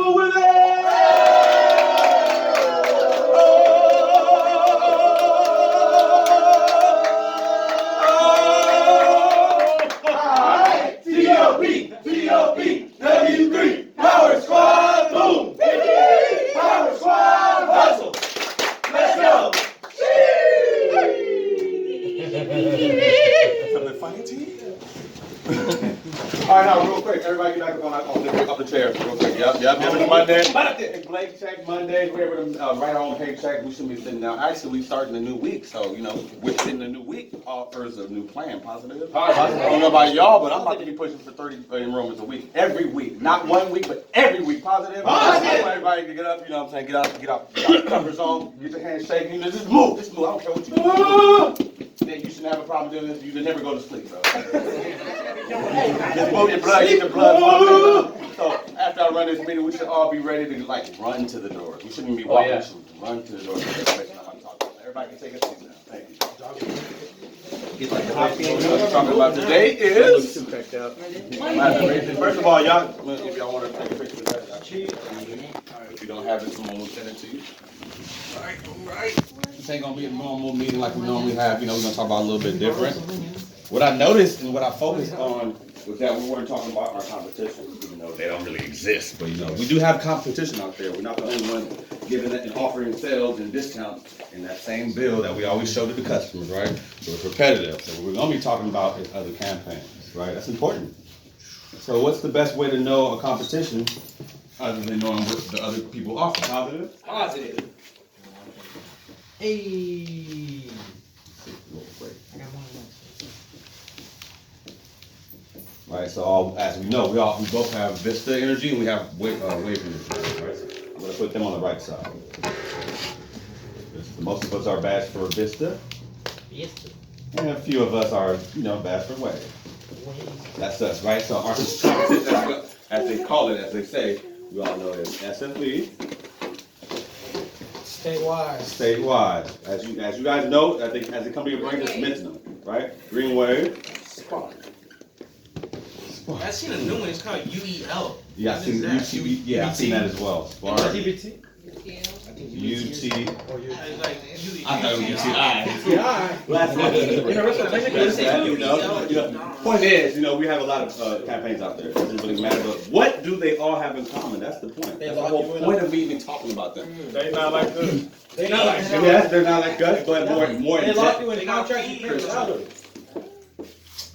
cool with it? Alright, T.O.P. W3, Power Squad, boom! Power Squad, hustle! Let's go! Something funny to you? All right, now real quick, everybody get back off the chairs real quick. Yep. It's Monday. It's Blake check Monday. We're able to write our own paycheck. We shouldn't be sitting down. Actually, we starting a new week, so within the new week offers a new plan. Positive. I don't know about y'all, but I'm about to be pushing for 30 enrollments a week, every week, not 1 week, but every week. Positive. I want everybody to get up. You know what I'm saying? Get out the comfort zone. Get your hands shaking. Just move. I don't care what you do. Then you shouldn't have a problem doing this. You should never go to sleep, bro. Just move your blood, get your blood pumping. So after I run this meeting, we should all be ready to run to the doors. We shouldn't be walking. We should run to the doors. Everybody can take a seat now. Thank you. What we're talking about today is. First of all, y'all, if y'all want to take a picture of that, if you don't have it, someone will send it to you. All right. This ain't gonna be a normal meeting like we normally have. We're gonna talk about a little bit different. What I noticed and what I focused on was that we weren't talking about our competition, even though they don't really exist. But we do have competition out there. We're not the only ones giving and offering sales and discounts in that same bill that we always show to the customers, right? So it's repetitive. So what we're gonna be talking about is other campaigns, right? That's important. So what's the best way to know a competition other than knowing what the other people offer? Positive. Hey. Right, so as we know, we both have Vista Energy and we have Wave Energy, right? So I'm gonna put them on the right side. Most of us are badged for Vista. And a few of us are, badged for Wave. That's us, right? So our competition, as they call it, as they say, we all know it, SFB. Statewide. As you guys know, I think as the company brings us mentioned them, right? Green Wave. Spark. I've seen a new one. It's called UEL. Yeah, I've seen that as well. Spark. LGBT? UT. I thought it was UTI. Point is, we have a lot of campaigns out there. It doesn't really matter. But what do they all have in common? That's the point. That's the whole point of me even talking about them. They not like us. Yes, they're not like us, but more. They lock you in contract.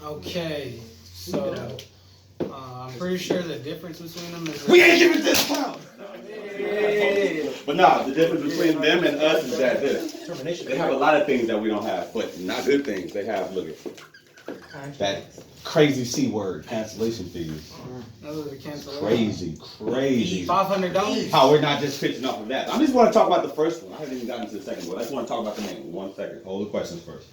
Okay, so I'm pretty sure the difference between them is we ain't giving discount. But no, the difference between them and us is that they have a lot of things that we don't have, but not good things. They have, look at that crazy C word, cancellation fees. Crazy. $500. How we're not just pitching off of that. I just want to talk about the first one. I haven't even gotten to the second one. I just want to talk about the main one. 1 second. Hold the questions first.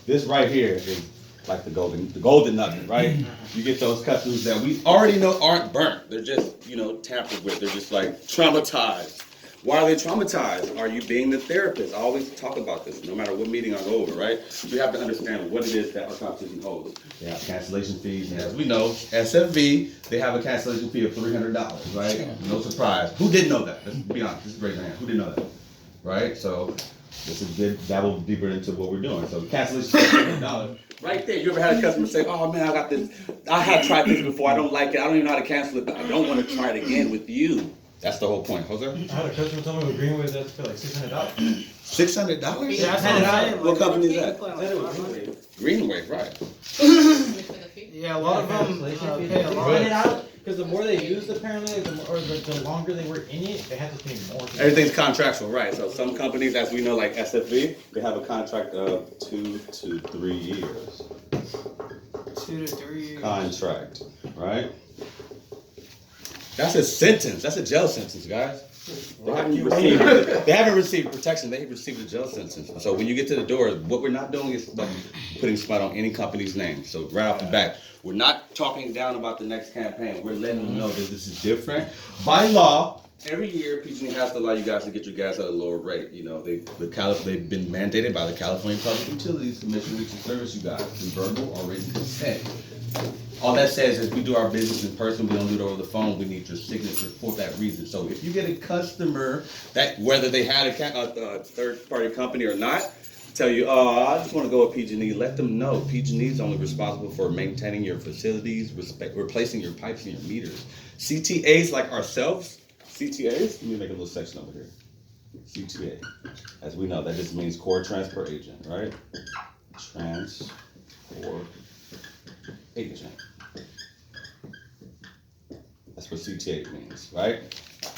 This right here is like the golden nugget, right? You get those customers that we already know aren't burnt. They're just, tampered with. They're just traumatized. Why are they traumatized? Are you being the therapist? I always talk about this, no matter what meeting I go over, right? We have to understand what it is that our competition holds. They have cancellation fees, and as we know, SFV, they have a cancellation fee of $300, right? No surprise. Who didn't know that? Let's be honest. This is raise your hand. Who didn't know that? Right? So this is good. Dabble deeper into what we're doing. So cancellation fee of $300. Right there, you ever had a customer say, "Oh man, I got this. I have tried this before. I don't like it. I don't even know how to cancel it, but I don't want to try it again with you." That's the whole point, Jose. I had a customer tell me with Greenway that's for like $600. $600? Yeah, that's what company is that? I said it was Greenway. Greenway, right? Yeah, a lot of them pay a Run it lot. out because the more they used apparently, the longer they were in it, they had to pay more. Everything's contractual, right? So some companies, as we know, like SFV, they have a contract of 2 to 3 years. 2 to 3 years. Contract, right? That's a sentence. That's a jail sentence, guys. They haven't received protection. They have received a jail sentence. So when you get to the door, what we're not doing is putting spot on any company's name. So right off the bat, we're not talking down about the next campaign. We're letting them know that this is different. By law, every year PG&E has to allow you guys to get your gas at a lower rate. You know, they've been mandated by the California Public Utilities Commission to service you guys through verbal or written consent. All that says is we do our business in person, we don't do it over the phone, we need your signature for that reason. So if you get a customer that, whether they had a third-party company or not, tell you, oh, I just want to go with PG&E, let them know PG&E is only responsible for maintaining your facilities, replacing your pipes and your meters. CTAs like ourselves, CTAs, let me make a little section over here. CTA, as we know, that just means core transport agent, right? Transport agent. That's what CTA means, right?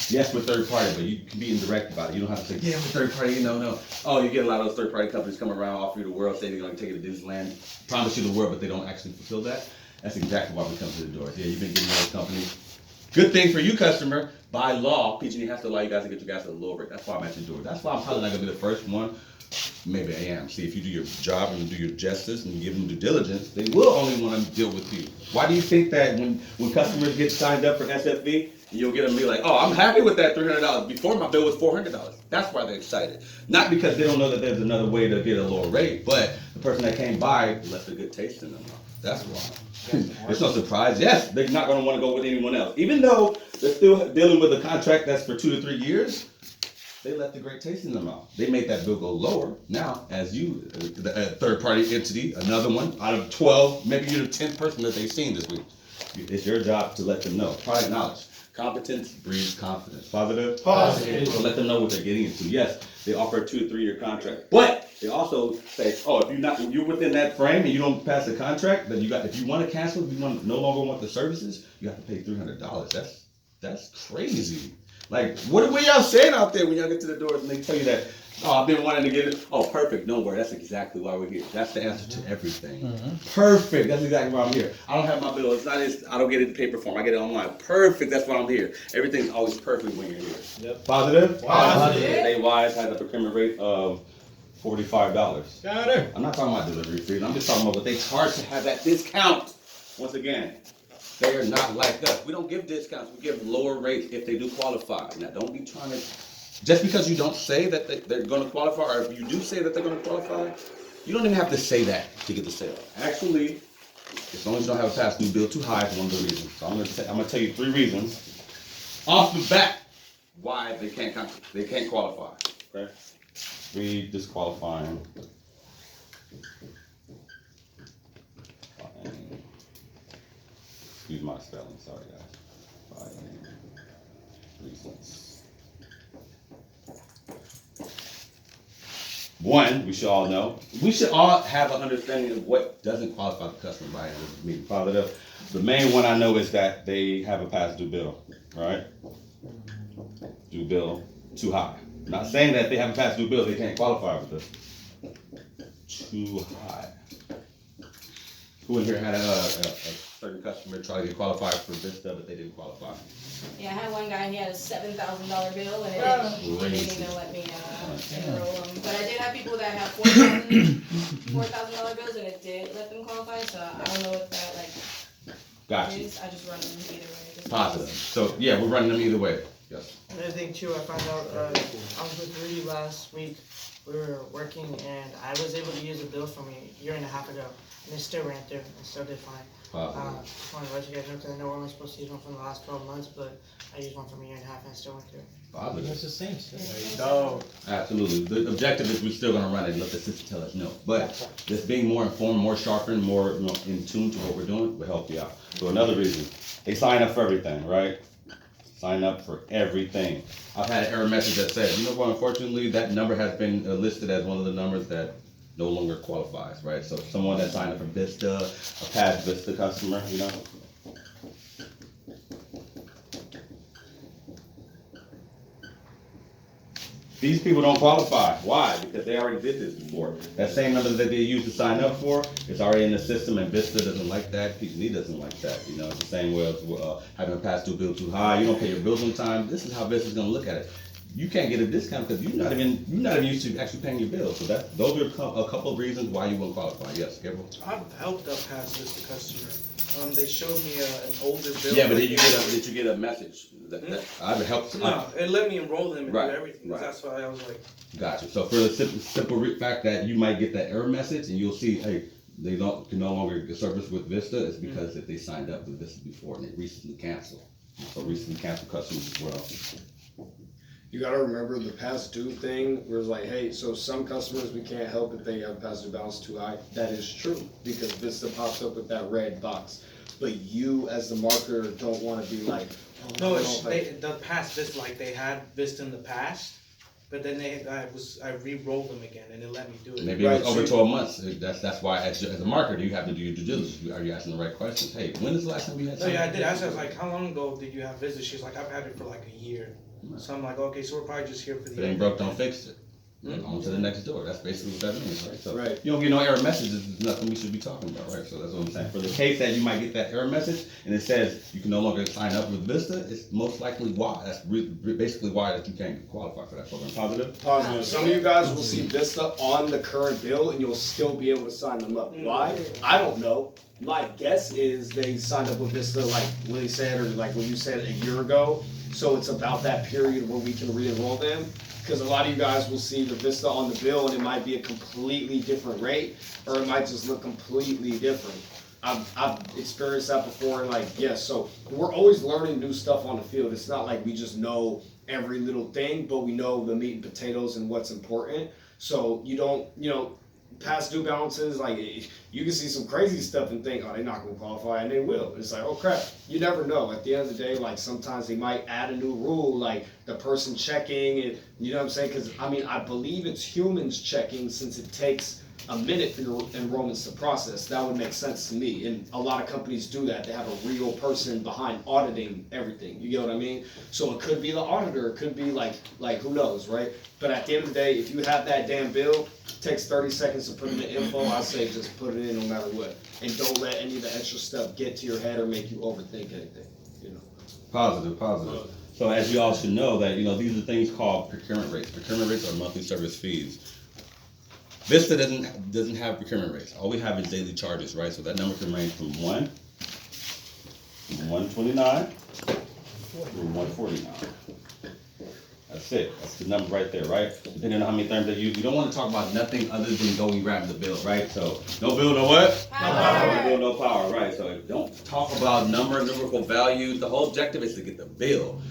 Yes, we're third party, but you can be indirect about it. You don't have to say, yeah, we're third party, no. Oh, you get a lot of those third party companies come around, offer you the world, say they're gonna take you to Disneyland, promise you the world, but they don't actually fulfill that. That's exactly why we come to the doors. Yeah, you've been getting those companies. Good thing for you, customer. By law, PG&E has to allow you guys to get your gas at a lower rate. That's why I'm at your door. That's why I'm probably not gonna be the first one. Maybe I am. See, if you do your job and you do your justice and you give them due diligence, they will only want to deal with you. Why do you think that when customers get signed up for SFV, you'll get them be like, oh, I'm happy with that $300. Before my bill was $400. That's why they're excited. Not because they don't know that there's another way to get a lower rate, but the person that came by left a good taste in them. That's why. It's no surprise. Yes, they're not going to want to go with anyone else. Even though they're still dealing with a contract that's for 2 to 3 years, they left a great taste in their mouth. They made that bill go lower. Now, as you, the third-party entity, another one out of 12, maybe you're the 10th person that they've seen this week. It's your job to let them know. Product knowledge. Competence breeds confidence. Positive? Positive. So let them know what they're getting into. Yes, they offer a 2 to 3 year contract, but they also say, oh, if you're within that frame and you don't pass the contract, then if you want to cancel, if you no longer want the services, you have to pay $300. That's crazy. Like, what are y'all saying out there when y'all get to the doors and they tell you that, oh, I've been wanting to get it. Oh, perfect. Don't worry. That's exactly why we're here. That's the answer to everything. Mm-hmm. Perfect. That's exactly why I'm here. I don't have my bill. I don't get it in paper form. I get it online. Perfect. That's why I'm here. Everything's always perfect when you're here. Yep. Positive? Positive. They Wise has a procurement rate of $45. Got it. I'm not talking about delivery fees. I'm just talking about what they charge to have that discount. Once again, they are not like us. We don't give discounts. We give lower rates if they do qualify. Now, don't be trying to, just because you don't say that they're going to qualify, or if you do say that they're going to qualify, you don't even have to say that to get the sale. Actually, as long as you don't have a past due bill too high is one of the reasons. So I'm going to tell you 3 reasons off the bat why they can't qualify. Okay? 3 disqualifying. Excuse my spelling, sorry guys. 5 reasons. 1, we should all know. We should all have an understanding of what doesn't qualify the customer buying this meeting. Positive. The main one I know is that they have a past due bill, right? Due bill too high. I'm not saying that they have a past due bill, they can't qualify for this. Too high. Who in here had a certain customer try to get qualified for Vista, but they didn't qualify? Yeah, I had one guy, he had a $7,000 bill, and it didn't even let me enroll him. But I did have people that have $4,000 bills, and it did let them qualify, so I don't know what that Gotcha. is. I just run them either way. Just Positive. So yeah, we're running them either way. Yes. Another thing too, I found out, I was with Rudy last week, we were working, and I was able to use a bill from a year and a half ago, and it still ran through, and still did fine. Just wanted to let you guys know, because I know we're only supposed to use one from the last 12 months, but I used one from a year and a half, and it still went through. Positive. It's the same stuff. There you go. Absolutely. The objective is we're still going to run it and let the system tell us no. But just being more informed, more sharpened, more in tune to what we're doing will help you out. So another reason, they sign up for everything, right? Sign up for everything. I've had an error message that said, you know what, unfortunately, that number has been listed as one of the numbers that no longer qualifies, right? So someone that signed up for Vista, a past Vista customer, you know. These people don't qualify. Why? Because they already did this before. That same number that they used to sign up for is already in the system, and Vista doesn't like that. PG&E doesn't like that. You know, it's the same way as having a past due bill too high. You don't pay your bills on time. This is how Vista's going to look at it. You can't get a discount because you're not even used to actually paying your bills. So those are a couple of reasons why you won't qualify. Yes, Gabriel. I've helped out past this to customer. They showed me an older bill. Yeah, but did you get a message that I've helped? No, it let me enroll them and Right, do everything. right. That's why I was like, Gotcha. So for the simple fact that you might get that error message and you'll see, hey, they can no longer get service with Vista is because if they signed up with Vista before and they recently canceled. So recently canceled customers as well. You gotta remember the past due thing, where it's like, hey, so some customers we can't help if they have past due balance too high. That is true, because Vista pops up with that red box. But you, as the marketer, don't wanna be like, oh, No, I it's, don't like- the past Vista, like they had Vista in the past, but then I re-rolled them again and it let me do it. Maybe it was Right, over so- 12 months. That's why as a marketer you have to do your due diligence. Are you asking the right questions? Hey, when is the last time you had? So yeah, I did ask her, I was like, how long ago did you have Vista? She's like, I've had it for like a year. Right. So I'm like, okay, so we're probably just here for If the. it ain't broke, don't fix it. Mhm. On to the next door. That's basically what that means, right? So Right. you don't get no error messages. There's nothing we should be talking about, right? So that's what I'm saying. For the case that you might get that error message and it says you can no longer sign up with Vista, it's most likely why. That's basically why that you can't qualify for that program. Positive. Positive. Some of you guys will see Vista on the current bill and you'll still be able to sign them up. Why? I don't know. My guess is they signed up with Vista like Willie said, or like what you said a year ago. So it's about that period where we can re-enroll them. Because a lot of you guys will see the Vista on the bill and it might be a completely different rate, or it might just look completely different. I've experienced that before, and like, yes, so we're always learning new stuff on the field. It's not like we just know every little thing, but we know the meat and potatoes and what's important. So you don't, past due balances, like, you can see some crazy stuff and think, oh, they're not gonna qualify, and they will. It's like, oh crap, you never know. At the end of the day, like, sometimes they might add a new rule, like the person checking, and you know what I'm saying? Because I believe it's humans checking, since it takes a minute for your enrollments to process. That would make sense to me, and a lot of companies do that. They have a real person behind auditing everything. You get what I mean? So it could be the auditor, it could be like who knows, right? But at the end of the day, if you have that damn bill, it takes 30 seconds to put in the info. I say just put it in no matter what, and don't let any of the extra stuff get to your head or make you overthink anything. Positive. So as you all should know that, these are things called procurement rates. Procurement rates are monthly service fees. Vista doesn't have procurement rates. All we have is daily charges, right? So that number can range from 129 to 149. That's it. That's the number right there, right? Depending on how many terms they use. We don't want to talk about nothing other than going grab the bill, right? So no bill, no what? Power. No bill, no power, right? So don't talk about numerical value. The whole objective is to get the bill.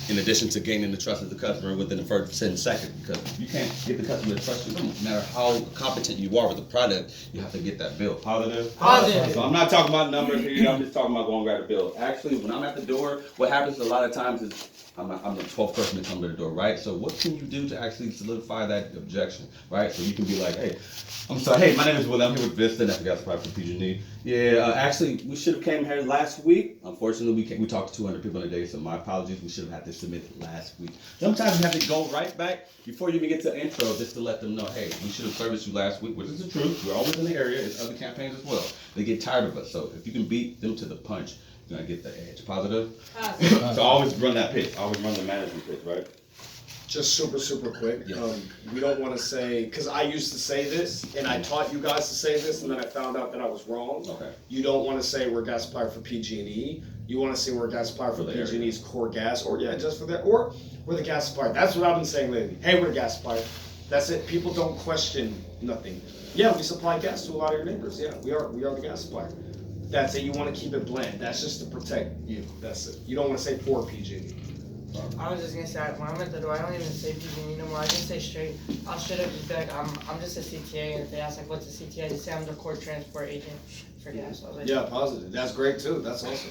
In addition to gaining the trust of the customer within the first 10 seconds, because you can't get the customer to trust you, no matter how competent you are with the product, you have to get that bill. Positive? Positive. So I'm not talking about numbers here, I'm just talking about going grab the bill. Actually, when I'm at the door, what happens a lot of times is I'm the 12th person to come to the door, right? So what can you do to actually solidify that objection, right? So you can be like, hey, I'm sorry, hey, my name is Will, I'm here with Vista, and I forgot to provide for PG&E. Yeah, actually, we should have came here last week. Unfortunately, we talked to 200 people in a day, so my apologies. We should have had this submitted last week. Sometimes you have to go right back before you even get to the intro, just to let them know, hey, we should have serviced you last week, which is the truth. We're always in the area. There's other campaigns as well. They get tired of us, so if you can beat them to the punch, you're gonna get the edge. Positive? Positive. So always run that pitch. Always run the management pitch, right? Just super quick. Yes. We don't want to say, because I used to say this, and I taught you guys to say this, and then I found out that I was wrong. Okay. You don't want to say we're gas supplier for PG&E. You want to say we're a gas supplier for For the area. PG&E's core gas, or just for that, or we're the gas supplier. That's what I've been saying lately. Hey, we're the gas supplier. That's it. People don't question nothing. Yeah, we supply gas to a lot of your neighbors. Yeah, we are the gas supplier. That's it. You want to keep it bland. That's just to protect you. That's it. You don't want to say for PG&E. I was just gonna say, when I'm at the door, I don't even say PG&E no more. I just say straight. I'll straight up just be like, I'm just a CTA, and if they ask like, what's a CTA, I just say I'm the core transport agent for gas. I was like, Yeah, positive. That's great too. That's awesome.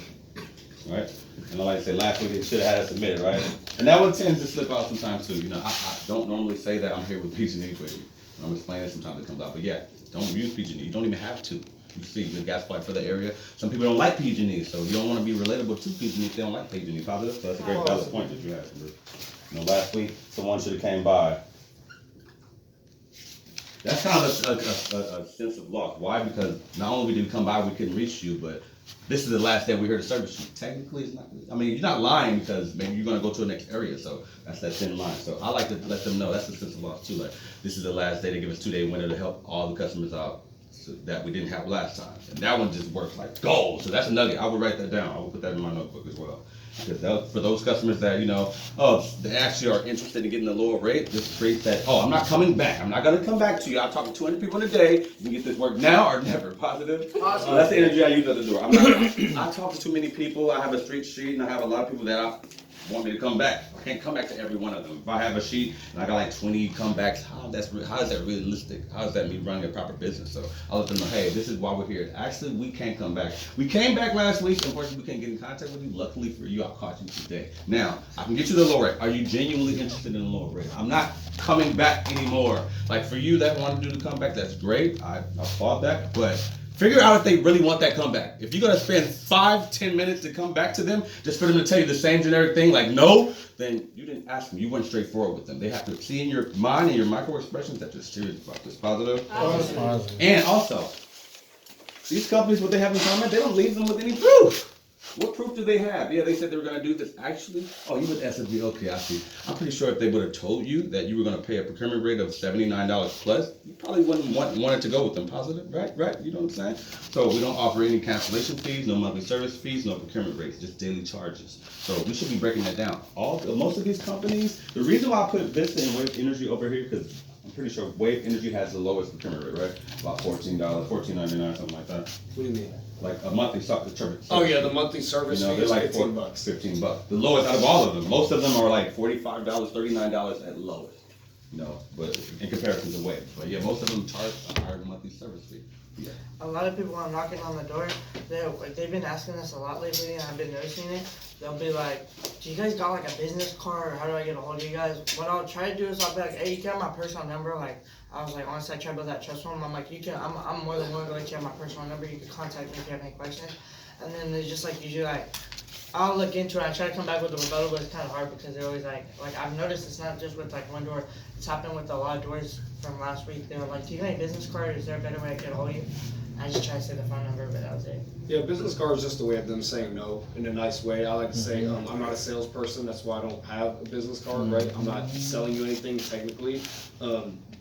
Right? And like I said, last week they should have had us submitted, right? And that one tends to slip out sometimes too. I don't normally say that I'm here with PG&E, but when I'm explaining it, sometimes it comes out. But yeah, don't use PG&E. You don't even have to. You see, the gas pipe for the area. Some people don't like PG&E, so you don't want to be relatable to PG&E if they don't like PG&E. Positive? So that's a great valid point that you had. Last week someone should have came by. That's kind of a sense of loss. Why? Because not only did we come by, we couldn't reach you, but this is the last day we're here to service you. Technically, it's not. I mean, you're not lying because maybe you're gonna go to the next area, so that's that thin line. So I like to let them know that's a sense of loss too. Like this is the last day. They give us 2-day window to help all the customers out. that we didn't have last time. And that one just works like gold. So that's a nugget. I would write that down. I will put that in my notebook as well. Because for those customers that, they actually are interested in getting a lower rate, this creates that, I'm not coming back. I'm not going to come back to you. I'll talk to 200 people in a day. You can get this work now or never. Positive? Positive. That's the energy I use at the door. I talk to too many people. I have a street sheet, and I have a lot of people that want me to come back. I can't come back to every one of them. If I have a sheet and I got like 20 comebacks, how is that realistic? How is that me running a proper business? So I'll let them know, hey, this is why we're here. Actually, we can't come back. We came back last week. Unfortunately, we can't get in contact with you. Luckily for you, I caught you today. Now, I can get you the lower rate. Are you genuinely interested in the lower rate? I'm not coming back anymore. Like for you that want to do the comeback, that's great. I applaud that, but figure out if they really want that comeback. If you're gonna spend 5-10 minutes to come back to them, just for them to tell you the same generic thing, like no, then you didn't ask them. You went straight forward with them. They have to see in your mind and your micro expressions that you're serious about this. Positive? Positive. And also, these companies, what they have in common, they don't leave them with any proof. What proof do they have? Yeah, they said they were going to do this. Actually, you with SFB, okay, I see. I'm pretty sure if they would have told you that you were going to pay a procurement rate of $79 plus, you probably wouldn't want it to go with them. Positive, right? You know what I'm saying? So we don't offer any cancellation fees, no monthly service fees, no procurement rates, just daily charges. So we should be breaking that down. Most of these companies, the reason why I put Vista and Wave Energy over here, because I'm pretty sure Wave Energy has the lowest procurement rate, right? About $14, $14.99, something like that. What do you mean? Like a monthly service. Oh yeah, the monthly service fee they're is like $15. $15. The lowest out of all of them. Most of them are like $45, $39 at lowest. But in comparison to Wave. But yeah, most of them charge a higher monthly service fee. Yeah. A lot of people are knocking on the door. They've been asking us a lot lately, and I've been noticing it. They'll be like, "Do you guys got like a business card, or how do I get a hold of you guys?" What I'll try to do is I'll be like, "Hey, you got my personal number?" Like I was like, honestly, I try to build that trust with them. I'm like, I'm more than willing to let you have my personal number. You can contact me if you have any questions. And then they just like usually like, I'll look into it. I try to come back with a rebuttal, but it's kind of hard because they're always like I've noticed it's not just with like one door. It's happened with a lot of doors from last week. They were like, "Do you got any business card? Is there a better way to get a hold of you?" I just try to say the phone number, but that was it. Yeah, business card is just a way of them saying no in a nice way. I like to say, I'm not a salesperson, that's why I don't have a business card, right? I'm not selling you anything technically.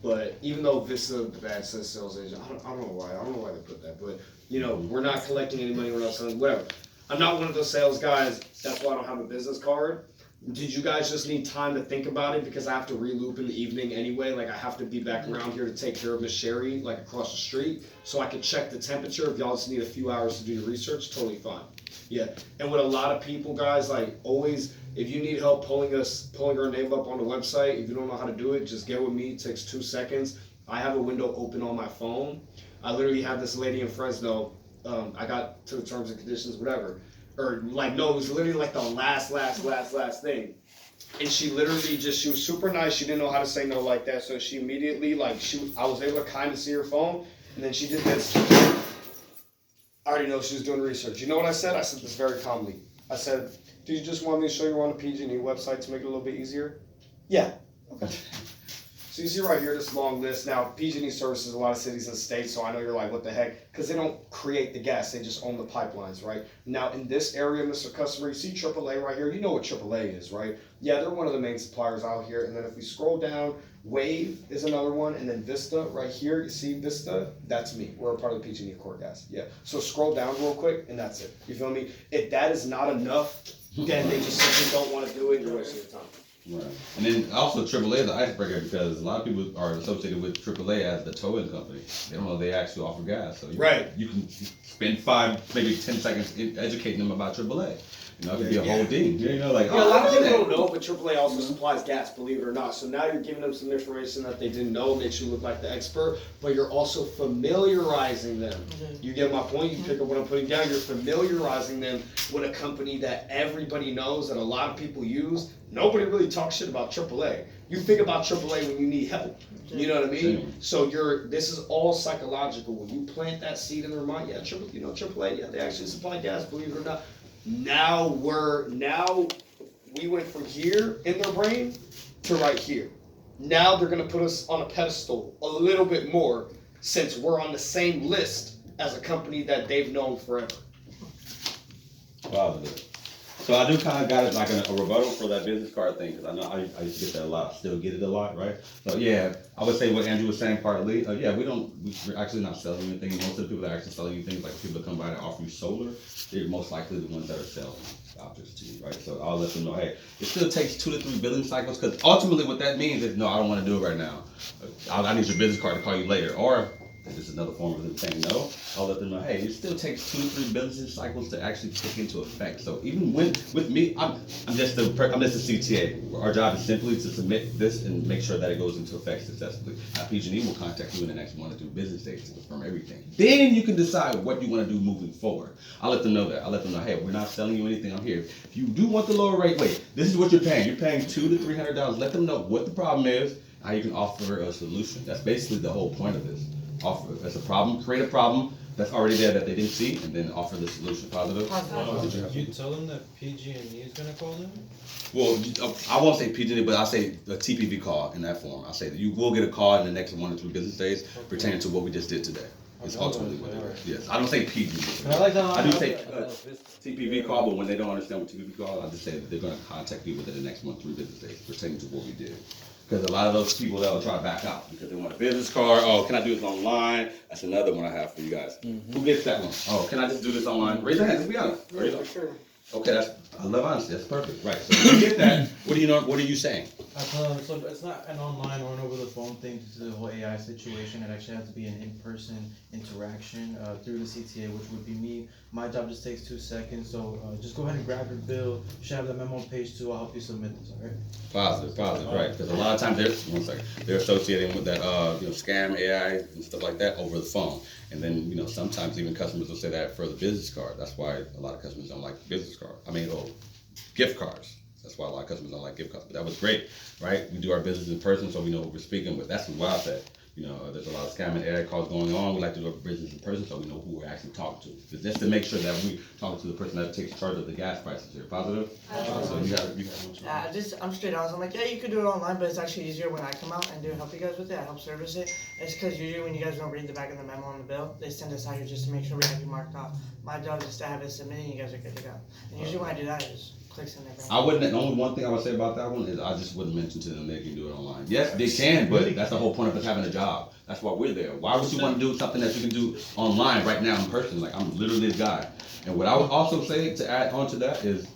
But even though Vista says sales agent, I don't know why. I don't know why they put that. But we're not collecting any money. We're not selling whatever. I'm not one of those sales guys. That's why I don't have a business card. Did you guys just need time to think about it? Because I have to re-loop in the evening anyway. Like I have to be back around here to take care of Miss Sherry, like across the street, so I can check the temperature. If y'all just need a few hours to do your research, totally fine. Yeah. And with a lot of people, guys, like always, if you need help pulling our name up on the website, if you don't know how to do it, just get with me. It takes 2 seconds. I have a window open on my phone. I literally had this lady in Fresno. I got to the terms and conditions, whatever. Or like, no, it was literally like the last thing. And she literally she was super nice. She didn't know how to say no like that. So she immediately, I was able to kind of see her phone. And then she did this. I already know she was doing research. You know what I said? I said this very calmly. I said, "Do you just want me to show you on a PG&E website to make it a little bit easier?" Yeah. Okay. So you see right here, this long list. Now, PG&E services a lot of cities and states, so I know you're like, what the heck? Because they don't create the gas, they just own the pipelines, right? Now, in this area, Mr. Customer, you see AAA right here. You know what AAA is, right? Yeah, they're one of the main suppliers out here. And then if we scroll down, Wave is another one, and then Vista right here. You see Vista? That's me. We're a part of the PG&E Core Gas. Yeah. So scroll down real quick, and that's it. You feel me? If that is not enough, then they just simply don't want to do it. You're wasting your time. Right. And then also AAA is the icebreaker because a lot of people are associated with AAA as the towing company. They don't know they actually offer gas. So you can spend 5, maybe 10 seconds educating them about AAA. It could be a whole thing. A lot of people don't know, but AAA also supplies gas, believe it or not. So now you're giving them some information that they didn't know, makes you look like the expert, but you're also familiarizing them. You get my point? You pick up what I'm putting down. You're familiarizing them with a company that everybody knows, that a lot of people use. Nobody really talks shit about AAA. You think about AAA when you need help. You know what I mean? So this is all psychological. When you plant that seed in their mind, AAA, yeah, they actually supply gas, believe it or not. Now we went from here in their brain to right here. Now they're gonna put us on a pedestal a little bit more since we're on the same list as a company that they've known forever. Wow. So I do kind of got it like a rebuttal for that business card thing, because I know I used to get that a lot, still get it a lot, right? So yeah, I would say what Andrew was saying partly, yeah, we're actually not selling anything. Most of the people that are actually selling you things, like people that come by to offer you solar, they're most likely the ones that are selling objects to you, right? So I'll let them know, hey, it still takes 2 to 3 billing cycles, because ultimately what that means is, no, I don't want to do it right now. I need your business card to call you later, or if it's another form of them saying no, I'll let them know, hey, it still takes 2 to 3 business cycles to actually kick into effect. So even with me, I'm just a CTA. Our job is simply to submit this and make sure that it goes into effect successfully. PG&E will contact you in the next 1 to 2 business days to confirm everything. Then you can decide what you want to do moving forward. I'll let them know that. I'll let them know, hey, we're not selling you anything. I'm here. If you do want the lower rate, wait, this is what you're paying. You're paying $200 to $300. Let them know what the problem is, how you can offer a solution. That's basically the whole point of this. Offer, that's a problem, create a problem that's already there that they didn't see, and then offer the solution. Positive? Did you tell them that PG&E is gonna call them? Well, I won't say PG&E, but I'll say a TPV call in that form. I'll say that you will get a call in the next 1 to 2 business days pertaining to what we just did today. It's ultimately what it is. Yes, I don't say PG. I like that. I do say TPV call, but when they don't understand what TPV call, I just say that they're going to contact you within the next 1 to 3 business days pertaining to what we did. Because a lot of those people that will try to back out because they want a business card. Oh, can I do this online? That's another one I have for you guys. Who gets that one? Oh, can I just do this online? Raise your hand. Let's be honest. Raise For sure. Okay, I love honesty. That's perfect. Right. So when you get that, what do you know? What are you saying? So it's not an online or an over the phone thing due to the whole AI situation. It actually has to be an in-person interaction through the CTA, which would be me. My job just takes 2 seconds. So just go ahead and grab your bill. You should have the memo on page 2. I'll help you submit this. All right. Positive, right? Because a lot of times they're associating with that scam AI and stuff like that over the phone. And then sometimes even customers will say that for the business card. That's why a lot of customers don't like business card. Gift cards. That's why a lot of customers don't like gift cards. But that was great, right? We do our business in person, so we know what we're speaking with. That's what I said. There's a lot of scam and AI calls going on. We like to do our business in person, so we know who we're actually talking to. Just to make sure that we're talking to the person that takes charge of the gas prices here. Positive? So you got I'm straight honest. I'm like, yeah, you could do it online, but it's actually easier when I come out and do help you guys with it. I help service it. It's because usually when you guys don't read the back of the memo on the bill, they send us out here just to make sure we have you marked off. My job is just to have it submitted, and you guys are good to go. And usually when I do that, it just clicks in there. The only one thing I would say about that one is I just wouldn't mention to them they can do it online. Yes, they can, but that's the whole point of us having a job. That's why we're there. Why would you want to do something that you can do online right now in person? Like, I'm literally this guy. And what I would also say to add on to that is,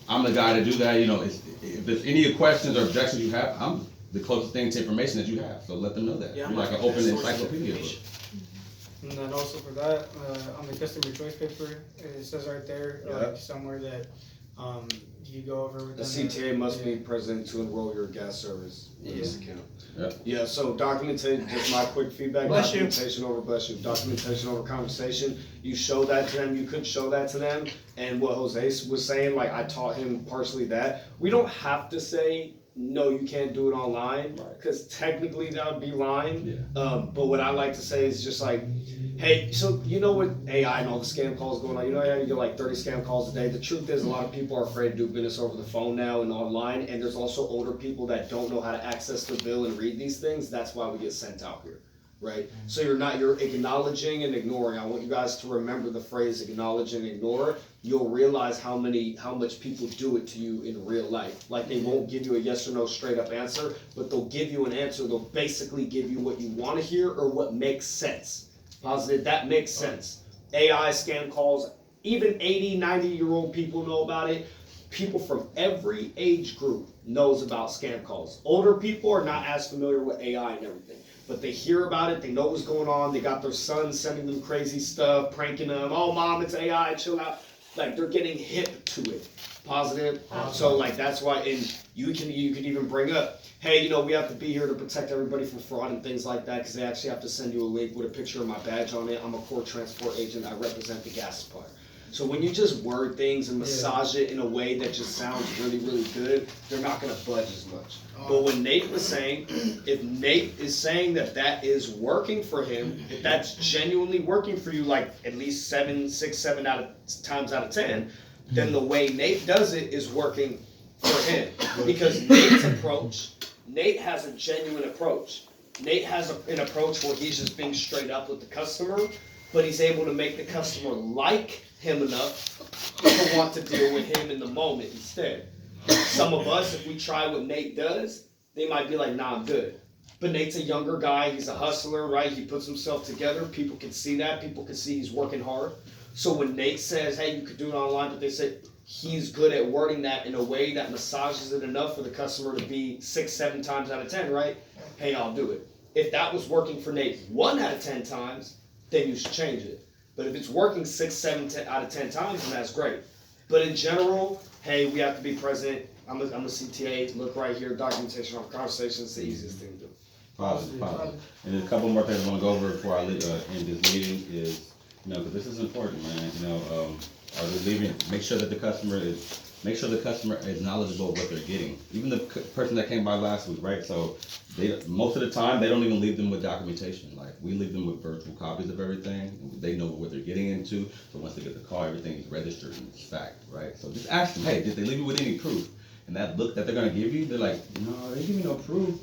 I'm the guy to do that. If there's any questions or objections you have, I'm the closest thing to information that you have. So let them know that. Yeah, You're like an open encyclopedia book. And then also for that, on the customer choice paper, it says right there, like somewhere that you go over with The them. CTA must be present to enroll your gas service in this account. Yeah. Yeah, so documentation, just my quick feedback, Bless you. documentation over conversation. You show that to them, you could show that to them. And what Jose was saying, like I taught him partially that. We don't have to say, no, you can't do it online, because technically that would be lying. Yeah. But what I like to say is just like, hey, so you know with AI and all the scam calls going on, you know how you get like 30 scam calls a day? The truth is a lot of people are afraid to do business over the phone now and online, and there's also older people that don't know how to access the bill and read these things. That's why we get sent out here, right? So you're acknowledging and ignoring. I want you guys to remember the phrase acknowledge and ignore. You'll realize how much people do it to you in real life. Like they won't give you a yes or no straight up answer, but they'll give you an answer. They'll basically give you what you want to hear or what makes sense. Positive, that makes sense. AI scam calls, even 80, 90-year-old people know about it. People from every age group knows about scam calls. Older people are not as familiar with AI and everything, but they hear about it, they know what's going on, they got their sons sending them crazy stuff, pranking them, oh mom, it's AI, chill out. Like they're getting hip to it. Positive. So like that's why, and you can even bring up, hey, we have to be here to protect everybody from fraud and things like that, because they actually have to send you a link with a picture of my badge on it. I'm a core transport agent. I represent the gas supplier. So when you just word things and massage it in a way that just sounds really, really good, they're not going to budge as much. But when Nate was saying, if Nate is saying that is working for him, if that's genuinely working for you, like at least 7 times out of 10, then the way Nate does it is working for him. Because Nate has a genuine approach. Nate has an approach where he's just being straight up with the customer, but he's able to make the customer like him enough to want to deal with him in the moment instead. Some of us, if we try what Nate does, they might be like, nah, I'm good. But Nate's a younger guy, he's a hustler, right? He puts himself together, people can see that, people can see he's working hard. So when Nate says, hey, you could do it online, but they say he's good at wording that in a way that massages it enough for the customer to be 6, 7 times out of 10, right? Hey, I'll do it. If that was working for Nate 1 out of 10 times, then you should change it. But if it's working 6, 7 out of 10 times, then that's great. But in general, hey, we have to be present. I'm a CTA. Look right here, documentation of conversation is the easiest thing to do. Positive. And there's a couple more things I want to go over before I end this meeting is, because this is important, man. Are they leaving? Make sure the customer is knowledgeable of what they're getting. Even the person that came by last week, right? So most of the time they don't even leave them with documentation. Like we leave them with virtual copies of everything. They know what they're getting into. So once they get the call, everything is registered and it's fact, right? So just ask them, hey, did they leave you with any proof? And that look that they're gonna give you, they're like, no, they give me no proof.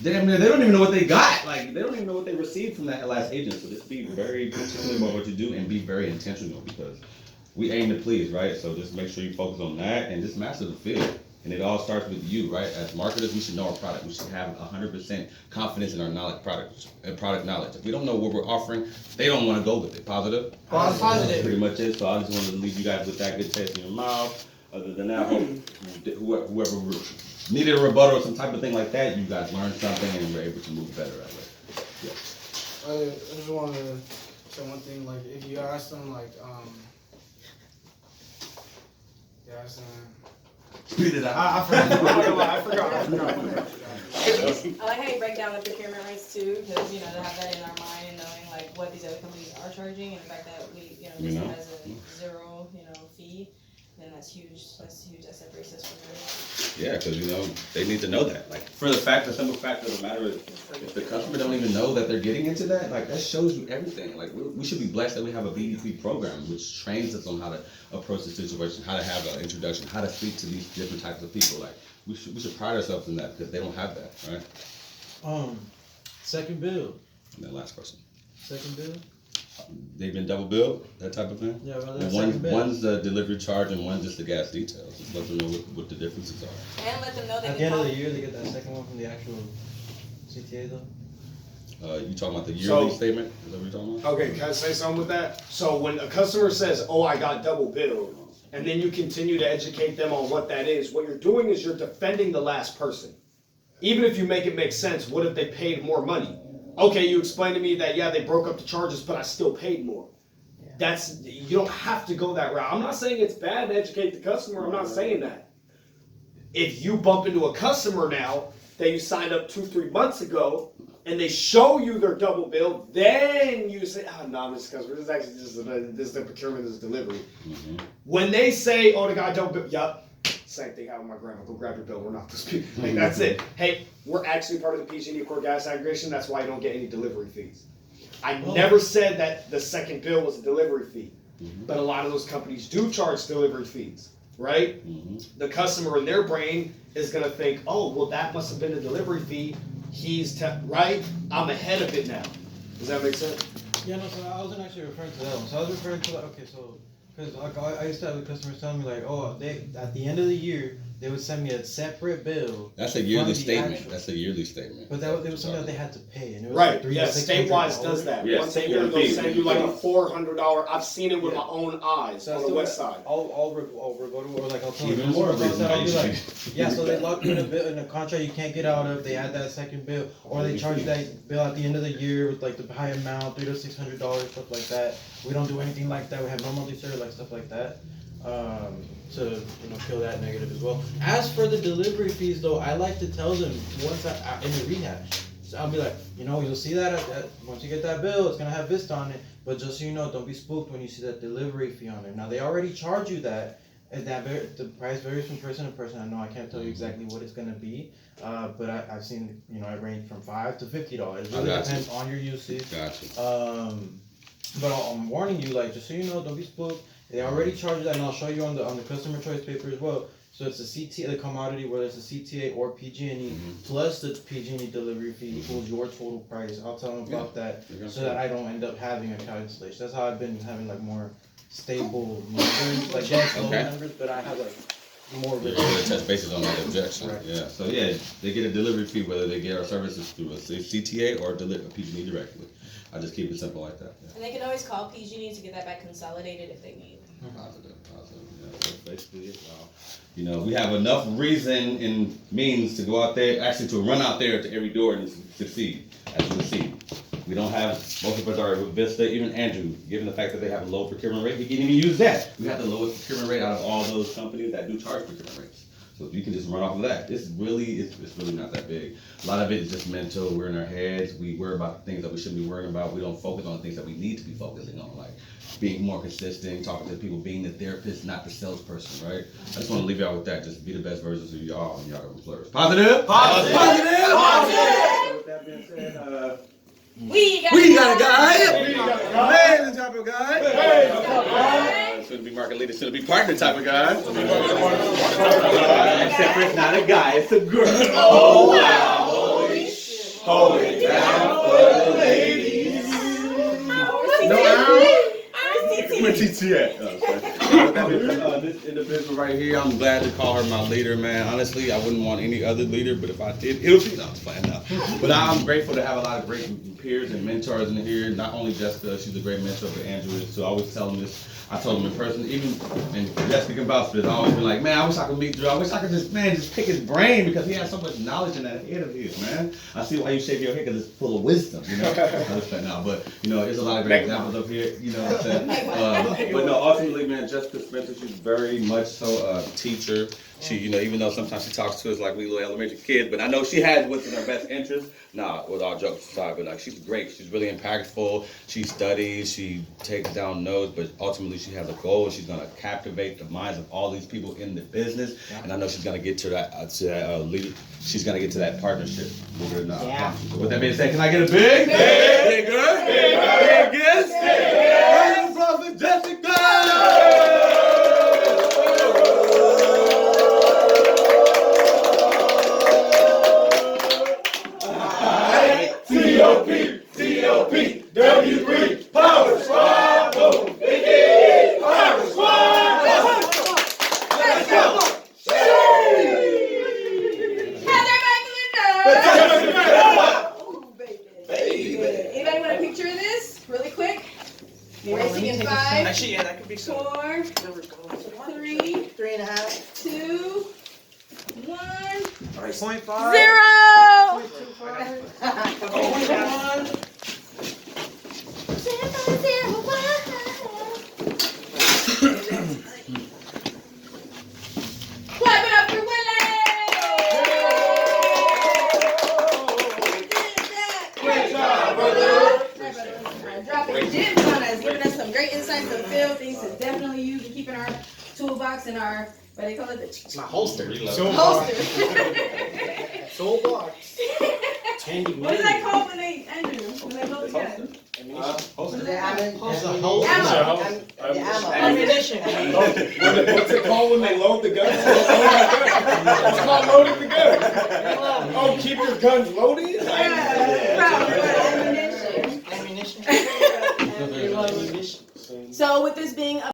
Damn, they don't even know what they got. Like they don't even know what they received from that last agent. So just be very particular about what you do and be very intentional because we aim to please, right? So just make sure you focus on that and just master the field. And it all starts with you, right? As marketers, we should know our product. We should have 100% confidence in our product knowledge. If we don't know what we're offering, they don't want to go with it. Positive? Positive. That's pretty much it. So I just wanted to leave you guys with that good taste in your mouth. Other than that, whoever needed a rebuttal or some type of thing like that, you guys learned something and were able to move better at it. Yeah. I just want to say one thing. Like, if you ask them, like, Spit it out. I forgot. I like how you break down the procurement rates too, because to have that in our mind and knowing like what these other companies are charging, and the fact that we, this has a zero, fee, then that's huge. That separates us from the Yeah, because they need to know that. Like for the simple fact of the matter is, if the customer don't even know that they're getting into that, like that shows you everything. Like we should be blessed that we have a BDP program which trains us on how to approach the situation, how to have an introduction, how to speak to these different types of people. Like we should pride ourselves in that because they don't have that, right? Second bill. And then last question. Second bill. They've been double billed, that type of thing. Yeah, well, And that's one's the delivery charge and one's just the gas details. Just let them know what the differences are. And let them know they At the end of the year, they get that second one from the actual CTA though. You talking about the yearly statement? Is that what you're talking about? Okay, can I say something with that? So when a customer says, oh, I got double billed, and then you continue to educate them on what that is, what you're doing is you're defending the last person. Even if you make it make sense, what if they paid more money? Okay, you explained to me that, yeah, they broke up the charges, but I still paid more. You don't have to go that route. I'm not saying it's bad to educate the customer. I'm not saying that. If you bump into a customer now that you signed up 2-3 months ago, and they show you their double bill, then you say, no, this customer, this is actually just the procurement, this is delivery. Mm-hmm. When they say, oh, the guy double bill, yup. Same thing happened with my grandma. Go grab your bill. We're not those people. Like, that's it. Hey, we're actually part of the PG&E Core Gas Aggregation. That's why you don't get any delivery fees. I never said that the second bill was a delivery fee, but a lot of those companies do charge delivery fees, right? The customer in their brain is going to think, oh, well, that must have been a delivery fee. Right? I'm ahead of it now. Does that make sense? Yeah, no, so I wasn't actually referring to that one. So I was referring to like, okay, so because like I used to have the customers telling me like, oh, they at the end of the year they would send me a separate bill. That's a yearly statement. That's a yearly statement. But that was something that they had to pay, and it was right. like Yeah, Statewise does that. Yeah, once a year they'll send you like a $400. I've seen it with my own eyes on the west side. I'll go to or like I'll tell even more reason that. I'll be like, like, yeah, so they lock you in a bill in a contract you can't get out of. They add that second bill, or they charge that bill at the end of the year with like the high amount, $300 to $600, stuff like that. We don't do anything like that. We have no monthly service, like stuff like that. To kill that negative as well. As for the delivery fees, though, I like to tell them once in the rehash. So I'll be like, you'll see that once you get that bill, it's gonna have Vista on it. But just so you know, don't be spooked when you see that delivery fee on it. Now they already charge you that, and the price varies from person to person. I know I can't tell you exactly what it's gonna be, but I've seen I range from $5 to $50. It really depends on your usage. Gotcha. But I'm warning you, like, just so you know, don't be spooked. They already charge that, and I'll show you on the customer choice paper as well. So it's a CTA, the commodity, whether it's a CTA or PG&E, plus the PG&E delivery fee equals your total price. I'll tell them about that so that I don't end up having a cancellation. That's how I've been having like more stable numbers, like that's low Okay. numbers, but I have like more We're risk. gonna touch bases on that objection. Right. Yeah. So yeah, they get a delivery fee whether they get our services through a CTA or a PG&E directly. I just keep it simple like that. Yeah. And they can always call PG&E to get that back consolidated if they need. Positive. Yeah, that's basically it, y'all. You know, we have enough reason and means to go out there, actually to run out there to every door and succeed, as you see. We don't have, most of us are with Vista, even Andrew, given the fact that they have a low procurement rate, we can even use that. We have the lowest procurement rate out of all those companies that do charge procurement rates. So if you can just run off of that, it's really not that big. A lot of it is just mental, we're in our heads, we worry about the things that we shouldn't be worrying about, we don't focus on the things that we need to be focusing on, like being more consistent, talking to people, being the therapist, not the salesperson, right? I just wanna leave y'all with that, just be the best versions of y'all and y'all gonna flourish. Positive? Positive. So with that being said, We got got a guy. We got a guy. man, the type of guy. Shouldn't be market leader, shouldn't be partner type of guy. Except for it's not a guy, it's a girl. Oh wow. Hold it down for the ladies. Where TT at? This individual right here, I'm glad to call her my leader, man. Honestly, I wouldn't want any other leader, but if I did, it would be, no, I'm just playing now. But I'm grateful to have a lot of great peers and mentors in here. Not only Jessica, she's a great mentor, but Andrew is. So I always tell him this. I told him in person, even, and Jessica can vouch for this, I always been like, man, I wish I could meet Drew. I wish I could just pick his brain because he has so much knowledge in that head of his, man. I see why you shave your head because it's full of wisdom, you know. I understand now, but, you know, there's a lot of great examples up here, you know what I'm saying? But no, ultimately, man, Jessica Spencer, she's very much so a teacher. She, you know, even though sometimes she talks to us like we little elementary kids, but I know she has what's in her best interest. Nah, with all jokes aside, but like she's great. She's really impactful. She studies, she takes down notes, but ultimately she has a goal and she's gonna captivate the minds of all these people in the business. And I know she's gonna get to that lead. She's gonna get to that partnership. Believe it or not. Yeah. So with that being said, can I get a big, big, big, yes, Prophet Jessica? T.O.P. T.O.P. W3 Power Squad. Power Squad. Let's go. Anybody want a picture of this? Really quick? Racing in 5, Actually, yeah, that could be so. 4, 3, 3.5. 2, 1. 0.5. Clap it up for Willie! Great job, brother. Dropping gems on us, giving us some great insights to the field, things to definitely use and keep in our toolbox and our, what do they call it? The My holster. holster. Soul box. Tandy What is that called when they, Andrew, when they go together? What is The that called? ammo. Ammo. Ammunition. What's it called when they load the gun? It's called loading the gun. Oh, keep your guns loaded? Yeah. Ammunition. Ammunition. So with this being a